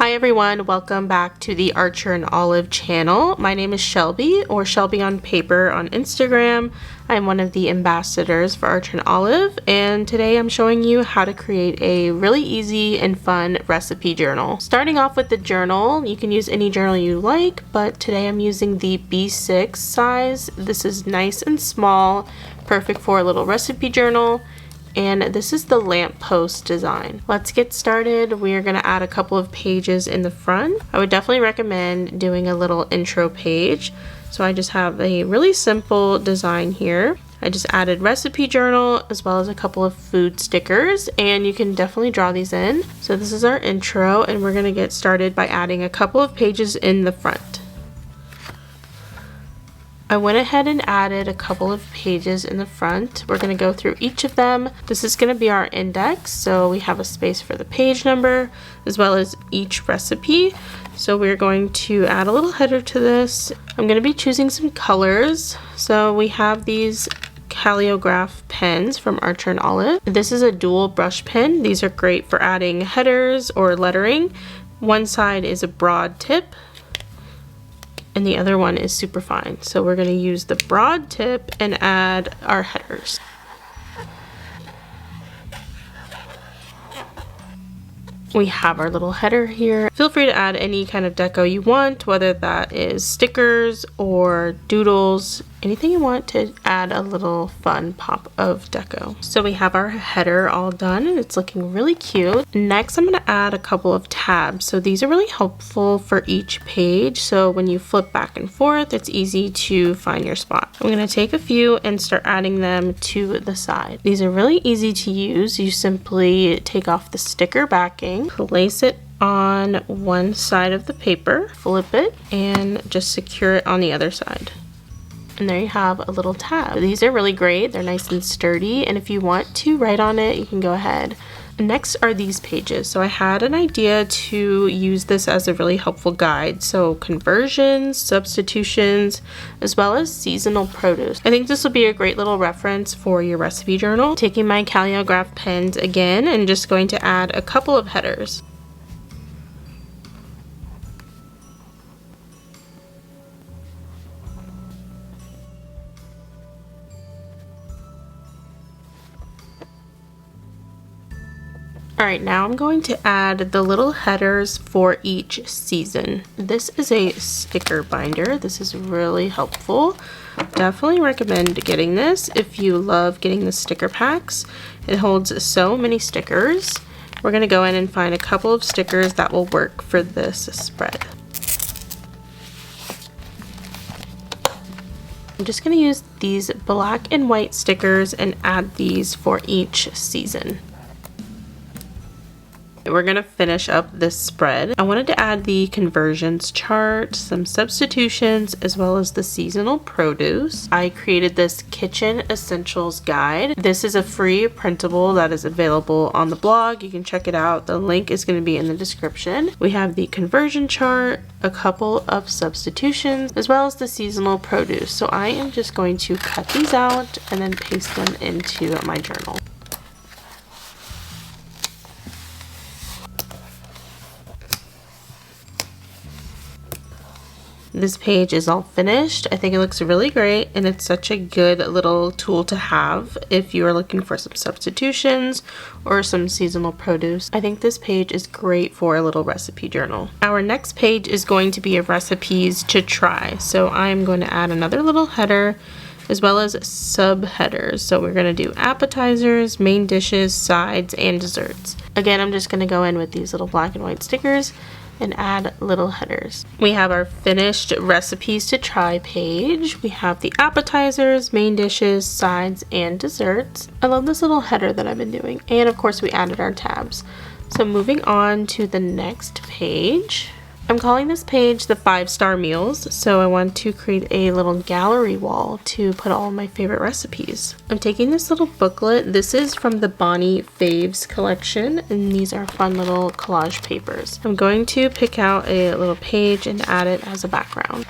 Hi everyone, welcome back to the Archer and Olive channel. My name is Shelby, or Shelby on Paper on Instagram. I'm one of the ambassadors for Archer and Olive, and today I'm showing you how to create a really easy and fun recipe journal. Starting off with the journal, you can use any journal you like, but today I'm using the B6 size. This is nice and small, perfect for a little recipe journal. And this is the lamppost design. Let's get started. We are going to add a couple of pages in the front. I would definitely recommend doing a little intro page. So I just have a really simple design here. I just added recipe journal as well as a couple of food stickers, and you can definitely draw these in. So this is our intro, and we're going to get started by adding a couple of pages in the front. I went ahead and added a couple of pages in the front. We're going to go through each of them. This is going to be our index, so we have a space for the page number as well as each recipe. So we're going to add a little header to this. I'm going to be choosing some colors. So we have these calligraph pens from Archer and Olive. This is a dual brush pen. These are great for adding headers or lettering. One side is a broad tip, and the other one is super fine. So we're going to use the broad tip and add our headers. We have our little header here. Feel free to add any kind of deco you want, whether that is stickers or doodles, anything you want to add a little fun pop of deco. So we have our header all done and it's looking really cute. Next, I'm going to add a couple of tabs. So these are really helpful for each page. So when you flip back and forth, it's easy to find your spot. I'm going to take a few and start adding them to the side. These are really easy to use. You simply take off the sticker backing, place it on one side of the paper, flip it, and just secure it on the other side. And there you have a little tab. These are really great. They're nice and sturdy, and if you want to write on it, you can go ahead. Next are these pages. So I had an idea to use this as a really helpful guide. So conversions, substitutions, as well as seasonal produce. I think this will be a great little reference for your recipe journal. Taking my calligraph pens again and just going to add a couple of headers. Alright, now I'm going to add the little headers for each season. This is a sticker binder. This is really helpful. Definitely recommend getting this if you love getting the sticker packs. It holds so many stickers. We're going to go in and find a couple of stickers that will work for this spread. I'm just going to use these black and white stickers and add these for each season. We're going to finish up this spread. I wanted to add the conversions chart, some substitutions, as well as the seasonal produce. I created this kitchen essentials guide. This is a free printable that is available on the blog. You can check it out. The link is going to be in the description. We have the conversion chart, a couple of substitutions, as well as the seasonal produce. So I am just going to cut these out and then paste them into my journal. This page is all finished. I think it looks really great, and it's such a good little tool to have if you are looking for some substitutions or some seasonal produce. I think this page is great for a little recipe journal. Our next page is going to be a recipes to try. So I'm going to add another little header as well as subheaders. So we're going to do appetizers, main dishes, sides, and desserts. Again, I'm just going to go in with these little black and white stickers and add little headers. We have our finished recipes to try page. We have the appetizers, main dishes, sides, and desserts. I love this little header that I've been doing. And of course we added our tabs. So moving on to the next page. I'm calling this page the 5-star meals, so I want to create a little gallery wall to put all my favorite recipes. I'm taking this little booklet. This is from the Bonnie Faves collection, and these are fun little collage papers. I'm going to pick out a little page and add it as a background.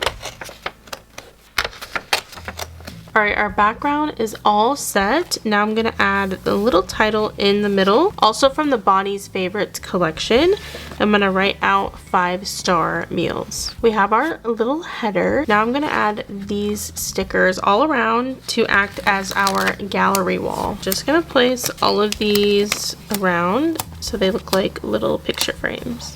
Alright, our background is all set. Now I'm going to add the little title in the middle. Also from the Bonnie's Favorites collection, I'm going to write out 5-star meals. We have our little header. Now I'm going to add these stickers all around to act as our gallery wall. Just going to place all of these around so they look like little picture frames.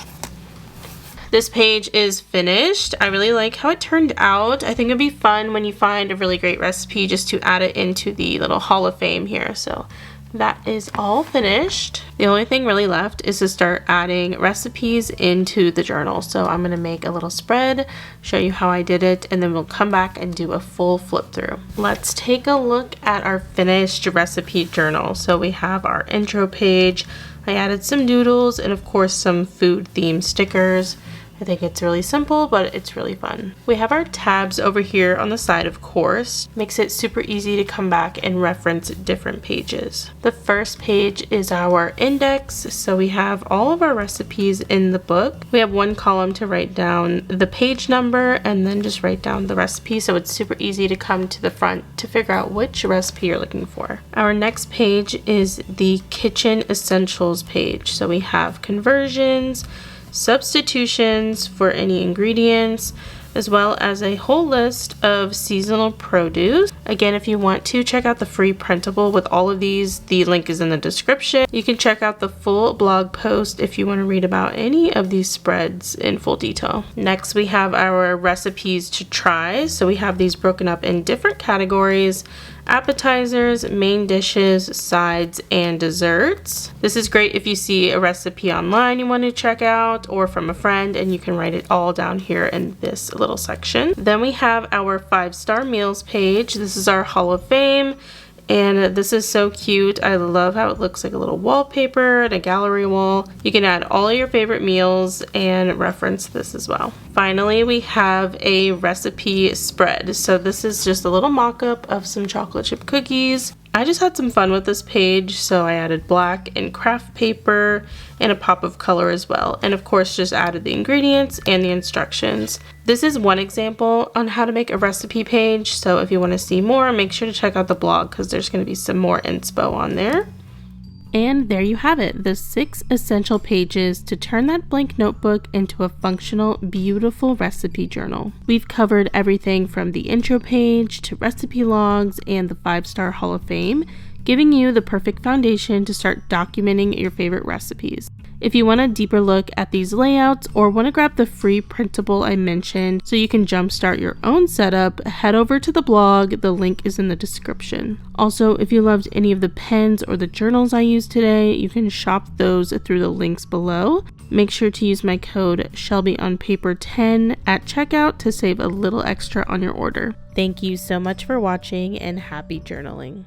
This page is finished. I really like how it turned out. I think it'd be fun when you find a really great recipe just to add it into the little Hall of Fame here. So that is all finished. The only thing really left is to start adding recipes into the journal. So I'm gonna make a little spread, show you how I did it, and then we'll come back and do a full flip through. Let's take a look at our finished recipe journal. So we have our intro page. I added some doodles and of course some food themed stickers. I think it's really simple, but it's really fun. We have our tabs over here on the side, of course. Makes it super easy to come back and reference different pages. The first page is our index, so we have all of our recipes in the book. We have one column to write down the page number and then just write down the recipe, so it's super easy to come to the front to figure out which recipe you're looking for. Our next page is the kitchen essentials page. So we have conversions, substitutions for any ingredients, as well as a whole list of seasonal produce. Again, if you want to check out the free printable with all of these, the link is in the description. You can check out the full blog post if you want to read about any of these spreads in full detail. Next, we have our recipes to try. So we have these broken up in different categories: appetizers, main dishes, sides, and desserts. This is great if you see a recipe online you want to check out or from a friend, and you can write it all down here in this little section. Then we have our 5-star meals page. This is our Hall of Fame, and this is so cute. I love how it looks like a little wallpaper and a gallery wall. You can add all of your favorite meals and reference this as well. Finally, we have a recipe spread. So this is just a little mock-up of some chocolate chip cookies. I just had some fun with this page, so I added black and craft paper and a pop of color as well. And of course, just added the ingredients and the instructions. This is one example on how to make a recipe page. So if you want to see more, make sure to check out the blog because there's going to be some more inspo on there. And there you have it, the 6 essential pages to turn that blank notebook into a functional, beautiful recipe journal. We've covered everything from the intro page to recipe logs and the 5-star Hall of Fame, giving you the perfect foundation to start documenting your favorite recipes. If you want a deeper look at these layouts or want to grab the free printable I mentioned so you can jumpstart your own setup, head over to the blog. The link is in the description. Also, if you loved any of the pens or the journals I used today, you can shop those through the links below. Make sure to use my code ShelbyOnPaper10 at checkout to save a little extra on your order. Thank you so much for watching and happy journaling.